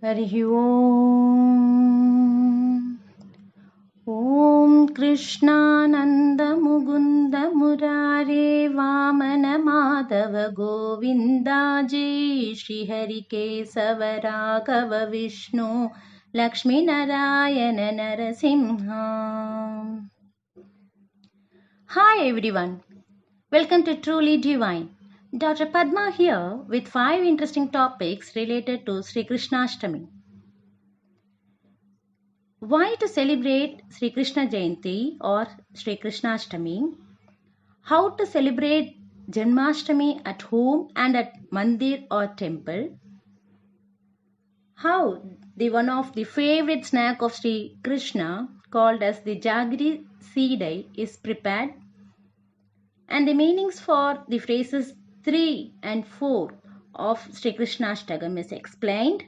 हरिः ओम्। ॐ कृष्णानन्द मुकुन्द मुरारे वामन माधव गोविन्द जय श्रीहरिकेशव Raghav Vishnu Laxminarayan Narasimha. Hi everyone, welcome to Truly Divine. Dr. Padma here with 5 interesting topics related to Sri Krishnashtami. Why to celebrate Sri Krishna Jayanti or Sri Krishnashtami? How to celebrate Janmashtami at home and at mandir or temple? How the one of the favorite snack of Sri Krishna called as the Jaggery Seedai is prepared? And the meanings for the phrases 3 and 4 of Sri Krishnashtagam is explained.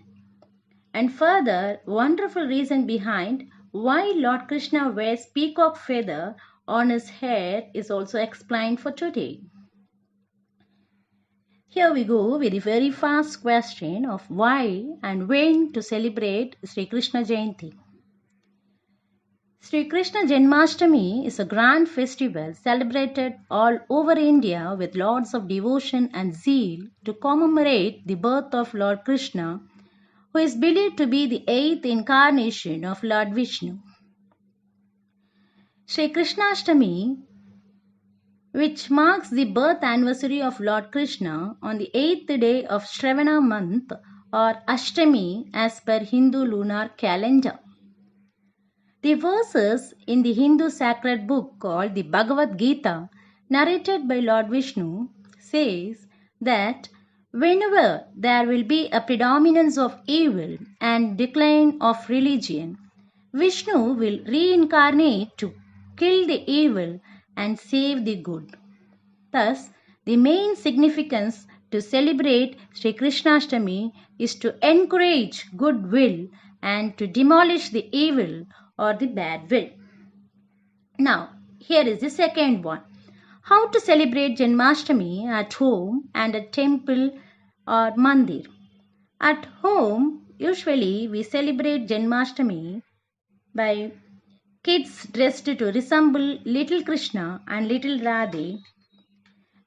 And further, wonderful reason behind why Lord Krishna wears peacock feather on his hair is also explained for today. Here we go with the very first question of why and when to celebrate Sri Krishna Jayanti. Sri Krishna Janmashtami is a grand festival celebrated all over India with lots of devotion and zeal to commemorate the birth of Lord Krishna, who is believed to be the 8th incarnation of Lord Vishnu. Sri Krishnashtami, which marks the birth anniversary of Lord Krishna on the 8th day of Shravana month or Ashtami as per Hindu lunar calendar. The verses in the Hindu sacred book called the Bhagavad Gita, narrated by Lord Vishnu, says that whenever there will be a predominance of evil and decline of religion, Vishnu will reincarnate to kill the evil and save the good. Thus, the main significance to celebrate Sri Krishnashtami is to encourage goodwill and to demolish the evil or the bad will. Now, here is the second one. How to celebrate Janmashtami at home and at temple or mandir. At home, usually we celebrate Janmashtami by kids dressed to resemble little Krishna and little Radhe.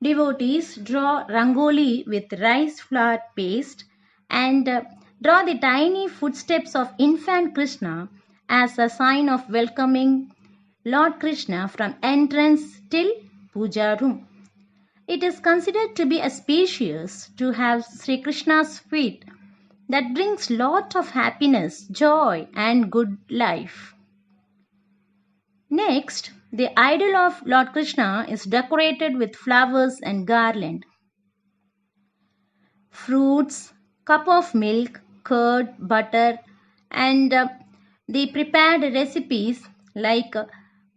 Devotees draw rangoli with rice flour paste and draw the tiny footsteps of infant Krishna as a sign of welcoming Lord Krishna from entrance till puja room. It is considered to be auspicious to have Sri Krishna's feet that brings lot of happiness, joy and good life. Next, the idol of Lord Krishna is decorated with flowers and garland. Fruits, cup of milk, curd, butter and the prepared recipes like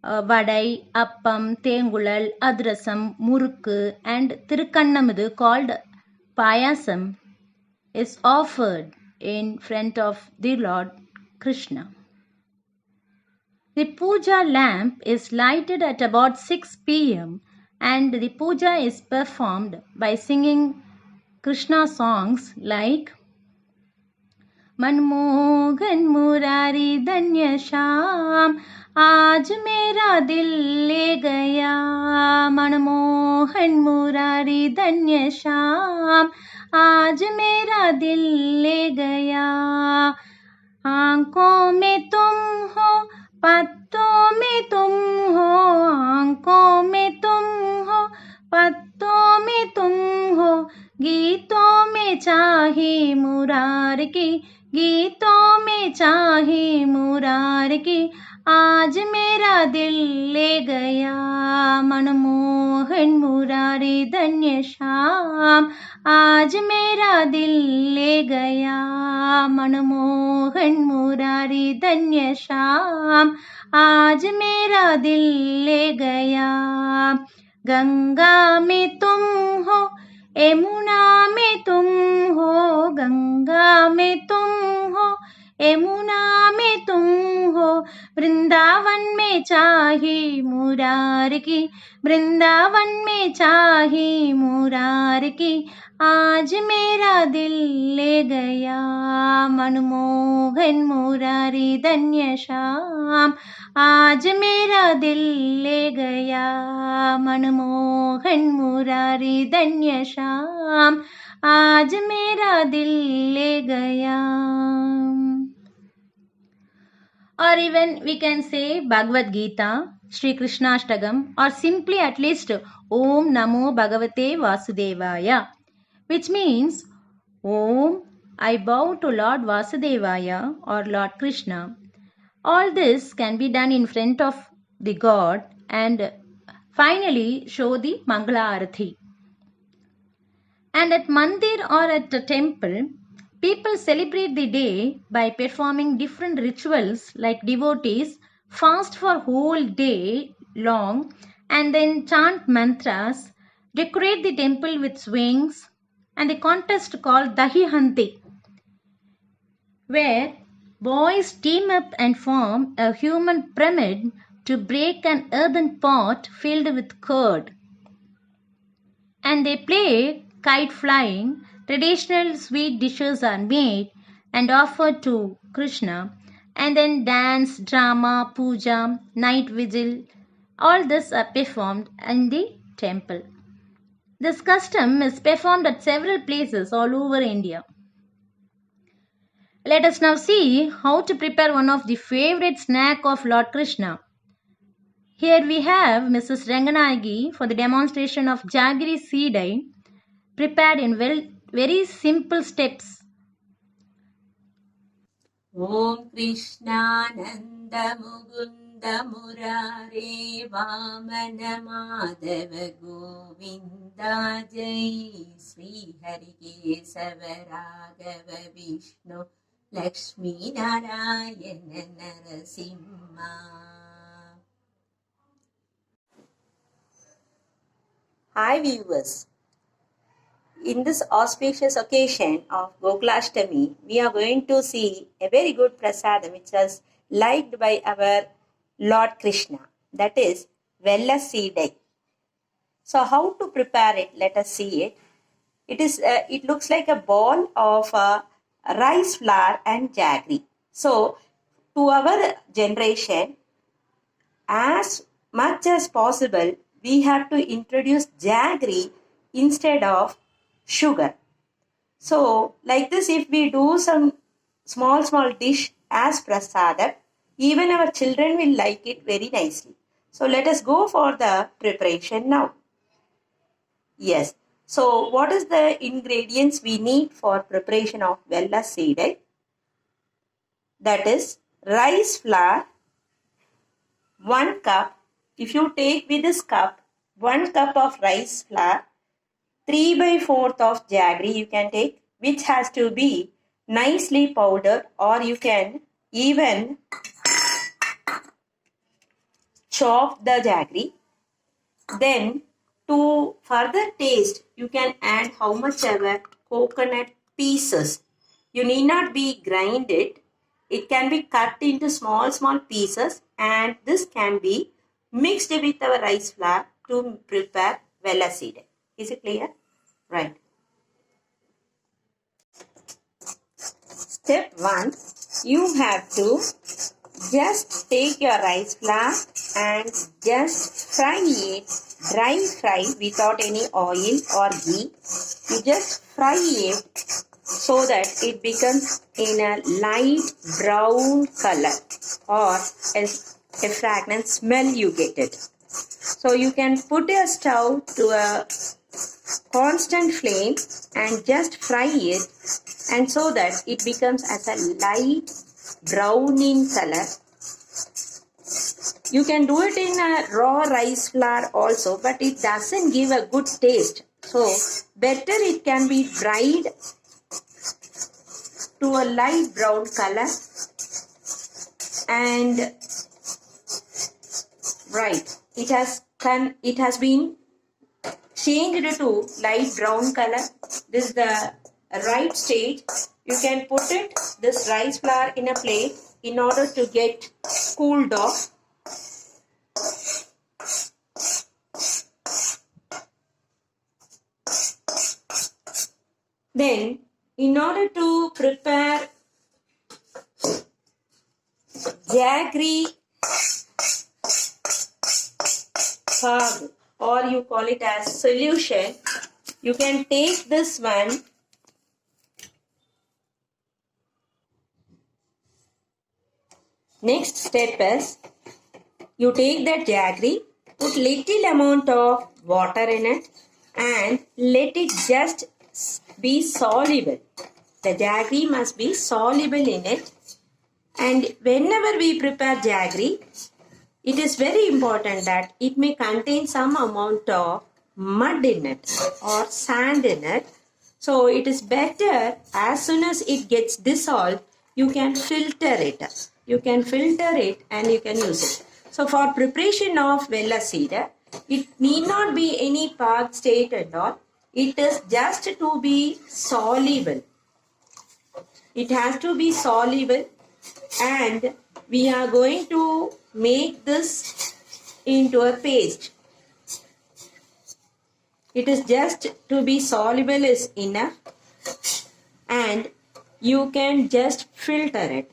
vadai, appam, tengulal, adrasam, murukku and tirukannamadu called payasam is offered in front of the Lord Krishna. The puja lamp is lighted at about 6 p.m. and the puja is performed by singing Krishna songs like Manmohan Murari धन्य श्याम आज मेरा दिल ले गया मनमोहन मुरारी धन्य श्याम आज मेरा दिल ले गया आंखों में तुम हो पत्तों में तुम हो आंखों में तुम हो पत्तों में तुम हो गीतों में चाहे मुरार की गीतों में चाहे मुरार की आज मेरा दिल ले गया मनमोहन मुरारी धन्य श्याम आज मेरा दिल ले गया मनमोहन मुरारी धन्य श्याम आज मेरा दिल ले गया गंगा में तुम हो यमुना में तुम हो गंगा में तुम हो यमुना में तुम हो वृंदावन में चाहे मुरार की, वृंदावन में चाहे मुरार की, आज मेरा दिल ले गया मनमोहन मुरारी धन्य श्याम, आज मेरा दिल ले गया मनमोहन मुरारी धन्य श्याम, आज मेरा दिल ले गया. Or even we can say Bhagavad Gita, Sri Krishnashtagam, or simply at least Om Namo Bhagavate Vasudevaya, which means Om, I bow to Lord Vasudevaya or Lord Krishna. All this can be done in front of the God and finally show the Mangala Arati. And at mandir or at a temple, people celebrate the day by performing different rituals, like devotees fast for whole day long and then chant mantras, decorate the temple with swings, and the contest called Dahi Hanti, where boys team up and form a human pyramid to break an earthen pot filled with curd. And they play kite flying. Traditional sweet dishes are made and offered to Krishna, and then dance, drama, puja, night vigil, all this are performed in the temple. This custom is performed at several places all over India. Let us now see how to prepare one of the favorite snack of Lord Krishna. Here we have Mrs. Ranganayagi for the demonstration of jaggery seed prepared in very simple steps. Om Krishnananda Mukunda Murare Vamana Madhava Govinda Jai Sri Hari Kesava Raghava Vishnu Lakshmi Narayana Narasimha. Hi viewers. In this auspicious occasion of Gokulashtami, we are going to see a very good prasadam which was liked by our Lord Krishna, that is Vella Seedai. So how to prepare it? Let us see it. It looks like a ball of rice flour and jaggery. So to our generation, as much as possible, we have to introduce jaggery instead of sugar. So like this, if we do some small dish as prasadam, even our children will like it very nicely. So let us go for the preparation now. Yes. So what is the ingredients we need for preparation of Vella Seedai? That is rice flour, 1 cup. If you take with this cup, 1 cup of rice flour, 3/4 of jaggery you can take, which has to be nicely powdered, or you can even chop the jaggery. Then to further taste, you can add how much ever coconut pieces. You need not be grind it. It can be cut into small pieces, and this can be mixed with our rice flour to prepare Vella Seedai. Is it clear? Right. Step 1. You have to just take your rice flour and just fry it, dry fry without any oil or ghee. You just fry it so that it becomes in a light brown color, or a fragrant smell you get it. So you can put your stove to a constant flame and just fry it, and so that it becomes as a light brown in color. You can do it in a raw rice flour also, but it doesn't give a good taste. So better it can be dried to a light brown color, and right, it has been changed to light brown color. This is the right stage. You can put this rice flour in a plate in order to get cooled off. Then, in order to prepare jaggery Pag, or you call it as solution, you can take this one Next step is you take that jaggery, put little amount of water in it and let it just be soluble. The jaggery must be soluble in it, and whenever we prepare jaggery, it is very important that it may contain some amount of mud in it or sand in it. So it is better as soon as it gets dissolved, you can filter it. You can filter it and you can use it. So for preparation of Vella cider, it need not be any Pag state at all. It is just to be soluble. It has to be soluble, and we are going to make this into a paste. It is just to be soluble is enough, and you can just filter it.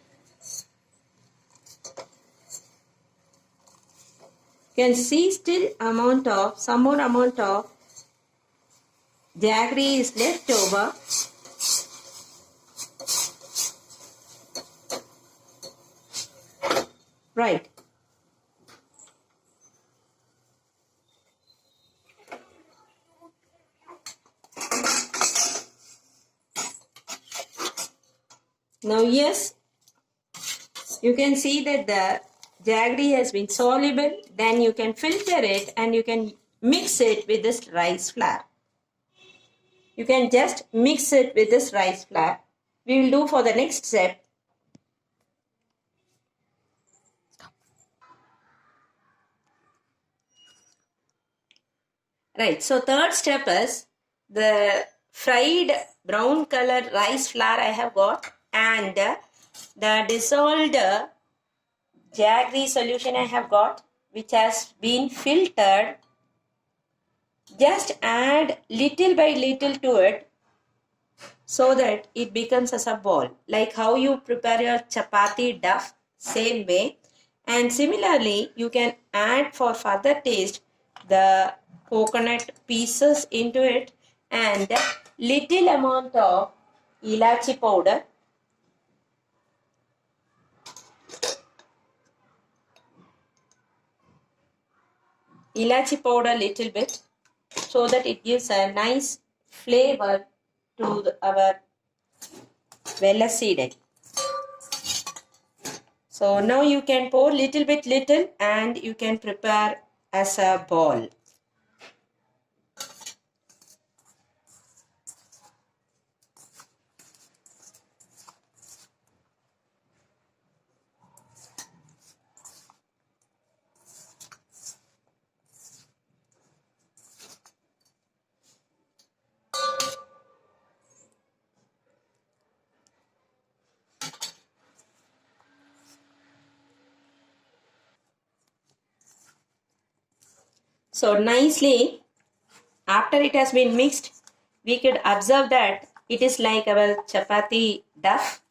You can see still some more amount of jaggery is left over. Right. Now, yes, you can see that the jaggery has been soluble. Then you can filter it and you can mix it with this rice flour. You can just mix it with this rice flour. We will do for the next step. Right, so third step is the fried brown colored rice flour I have got, and the dissolved jaggery solution I have got, which has been filtered. Just add little by little to it so that it becomes as a ball, like how you prepare your chapati duff, same way. And similarly, you can add for further taste the coconut pieces into it and little amount of ilachi powder. Ilachi powder little bit so that it gives a nice flavor to our Vella seeded. So now you can pour little and you can prepare as a ball. So nicely, after it has been mixed, we could observe that it is like our chapati duff.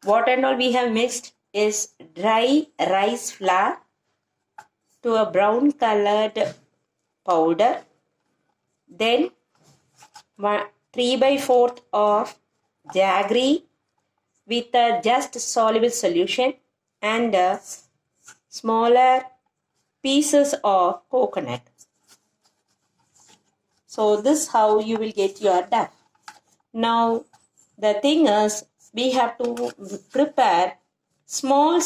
What and all we have mixed is dry rice flour to a brown colored powder. Then 3/4 of jaggery with a just soluble solution and smaller pieces of coconut. So this is how you will get your duff. Now the thing is, we have to prepare small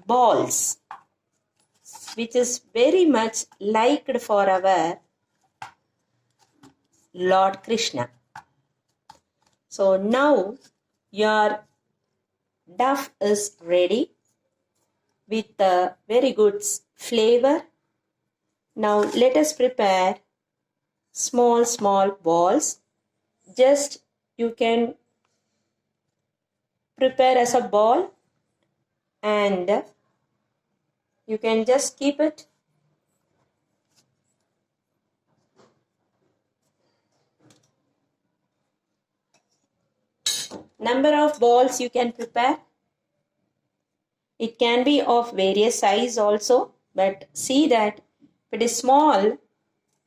balls, which is very much liked for our Lord Krishna. So now your duff is ready with a very good flavor. Now let us prepare small balls. Just you can prepare as a ball and You can just keep it. Number of balls you can prepare. It can be of various size also, but see that if it is small,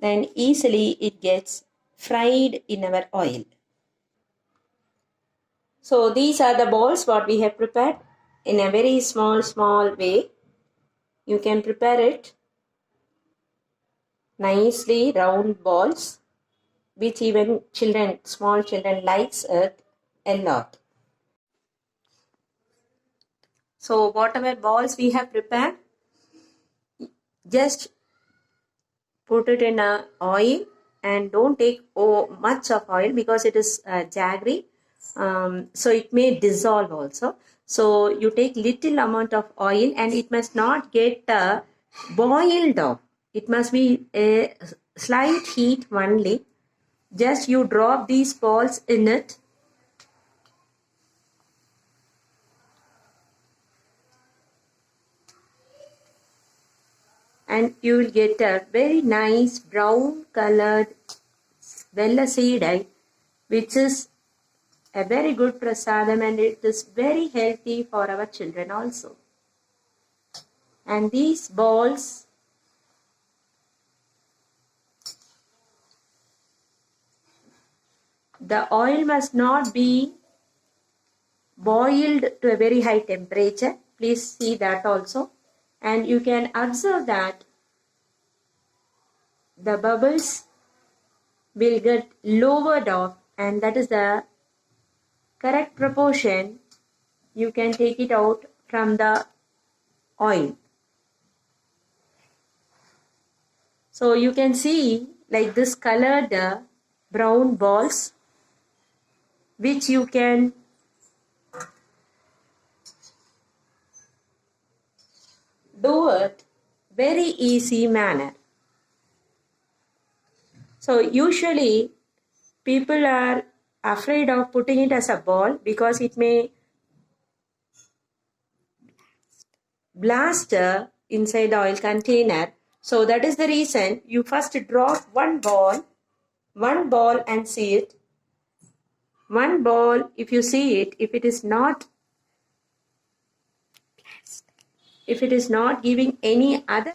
then easily it gets fried in our oil. So these are the balls what we have prepared in a very small way. You can prepare it nicely, round balls, which even small children likes it a lot. So whatever balls we have prepared, just put it in a oil and don't take much of oil because it is jaggery. So it may dissolve also. So you take little amount of oil and it must not get boiled off. It must be a slight heat only. Just you drop these balls in it. And you will get a very nice brown colored vella seedai, which is a very good prasadam and it is very healthy for our children also. And these balls, the oil must not be boiled to a very high temperature. Please see that also. And you can observe that the bubbles will get lowered off, and that is the correct proportion. You can take it out from the oil. So you can see like this colored brown balls, which you can do it very easy manner. So usually people are afraid of putting it as a ball because it may blast inside the oil container. So that is the reason you first drop one ball and see it. One ball, if you see it, if it is not giving any other.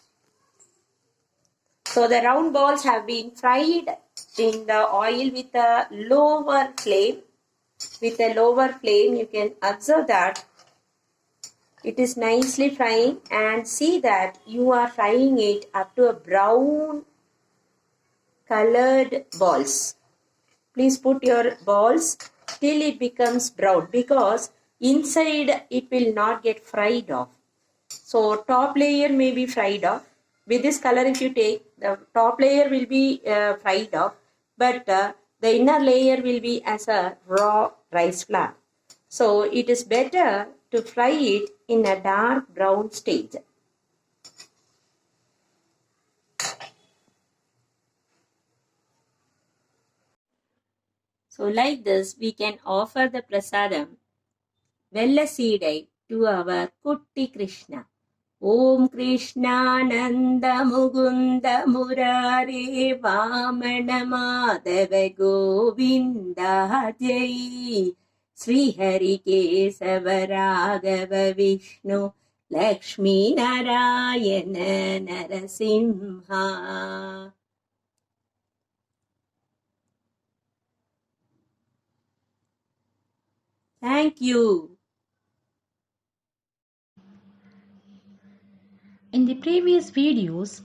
So the round balls have been fried in the oil with a lower flame. With a lower flame, you can observe that it is nicely frying, and see that you are frying it up to a brown colored balls. Please put your balls till it becomes brown because inside it will not get fried off. So top layer may be fried off. With this color, if you take, the top layer will be fried off, but the inner layer will be as a raw rice flour. So it is better to fry it in a dark brown stage. So like this, we can offer the prasadam Vella seedai to our Kutti Krishna. Om Krishnananda Mugunda Murare Vamana Madhava Govinda Jai Sri Hari Kesava Raghava Vishnu Lakshmi Narayana Narasimha. Thank you. In the previous videos,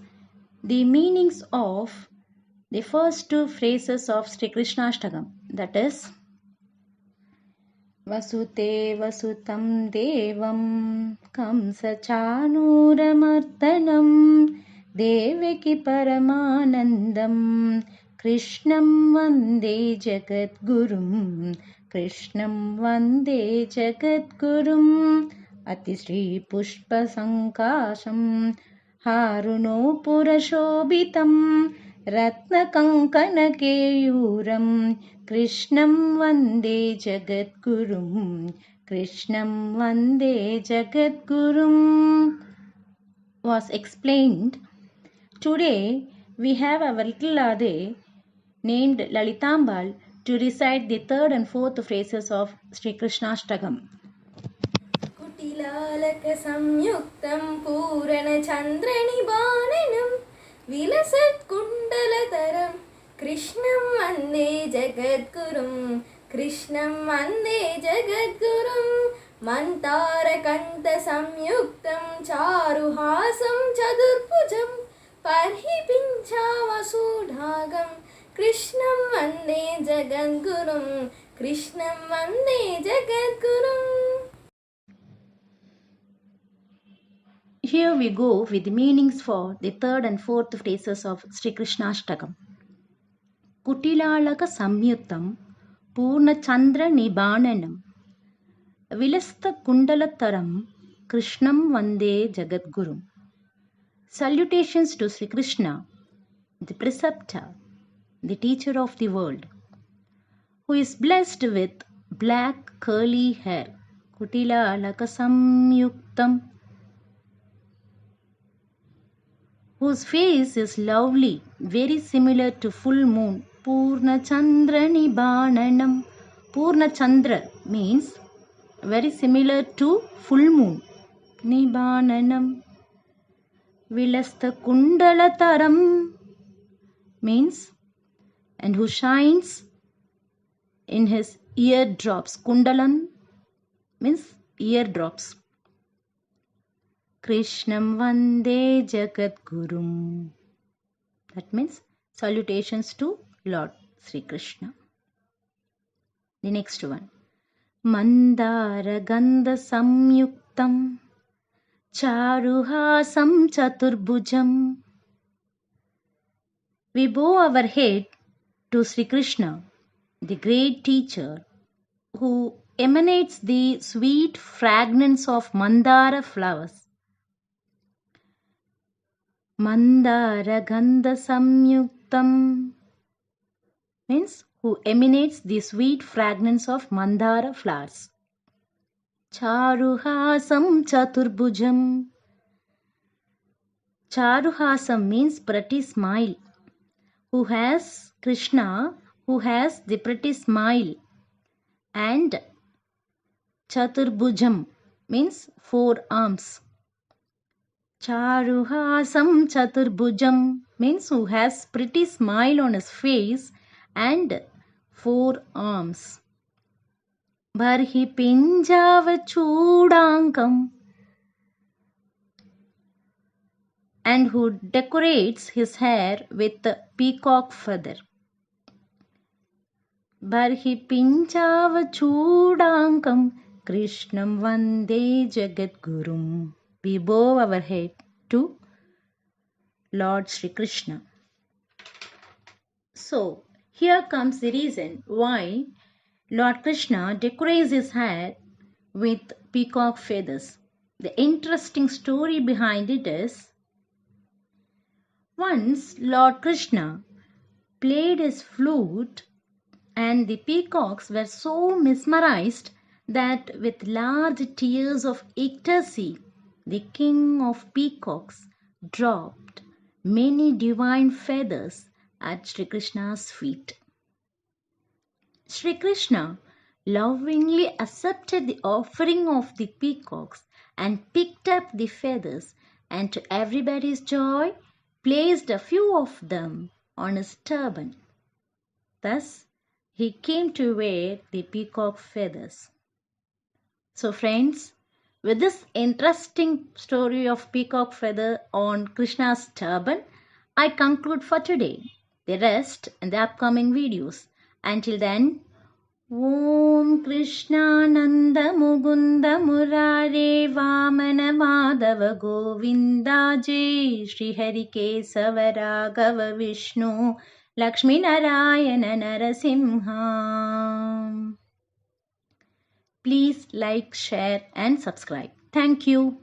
the meanings of the first two phrases of Sri Krishnashtakam, that is, Vasute Vasutam Devam Kamsa Chanuramardhanam Devaki Paramanandam Krishnam Vande Jagadgurum Krishnam Vande Jagadgurum Atisri Pushpa Sankasham Haruno Purashobhitam Ratnakankanakeyuram Krishnam Vande Jagadgurum Krishnam Vande Jagadgurum. was explained, today we have our little Radhe named Lalitambal to recite the third and fourth phrases of Sri Krishnastakam. कुटिलालक संयुक्तं पूरणचन्द्रनिबाणनं विलसत्कुण्डलतरं कृष्णं वन्दे जगद्गुरुं कृष्णं वन्दे जगद्गुरुं मन्तारकण्ठसंयुक्तं चारुहासं चतुर्भुजं पर्हिपिञ्चावसूढागं कृष्णं वन्दे जगद्गुरुं कृष्णं वन्दे जगद्गुरुम्. Here we go with the meanings for the third and fourth phrases of Sri Krishnastakam. Kutilalaka Samyuttam Purna Chandra Nibananam Vilastha Kundalataram Krishnam Vande Jagadgurum. Salutations to Sri Krishna, the preceptor, the teacher of the world, who is blessed with black curly hair. Kutilalaka Samyuktam, whose face is lovely, very similar to full moon. Purna Chandra Nibananam. Purna Chandra means very similar to full moon. Nibananam. Vilastha Kundalataram means and who shines in his eardrops. Kundalan means eardrops. Krishnam Vande Jagadgurum. That means salutations to Lord Sri Krishna. The next one. Mandara Gandha Samyuktam Charuhasam Chaturbhujam. We bow our head to Sri Krishna, the great teacher, who emanates the sweet fragrance of Mandara flowers. Mandara Gandha Samyuktam means who emanates the sweet fragrance of Mandara flowers. Charuhasam Chaturbhujam. Charuhasam means pretty smile. Who has Krishna, who has the pretty smile. And Chaturbhujam means four arms. Charuhasam Chaturbhujam means who has pretty smile on his face and four arms. Barhi Pinjava Chudankam, and who decorates his hair with a peacock feather. Barhi Pinjava Chudankam Krishnam Vande Jagadgurum. We bow our head to Lord Sri Krishna. So, here comes the reason why Lord Krishna decorates his hair with peacock feathers. The interesting story behind it is, once Lord Krishna played his flute and the peacocks were so mesmerized that with large tears of ecstasy, the king of peacocks dropped many divine feathers at Sri Krishna's feet. Sri Krishna lovingly accepted the offering of the peacocks and picked up the feathers, and to everybody's joy placed a few of them on his turban. Thus, he came to wear the peacock feathers. So friends, with this interesting story of peacock feather on Krishna's turban, I conclude for today. The rest in the upcoming videos. Until then, Om Krishna Nanda Mugunda Murare Vamana Madhava Govinda Jai Shri Hari Kesava Raghava Vishnu Lakshmi Narayana Narasimha. Please like, share and subscribe. Thank you.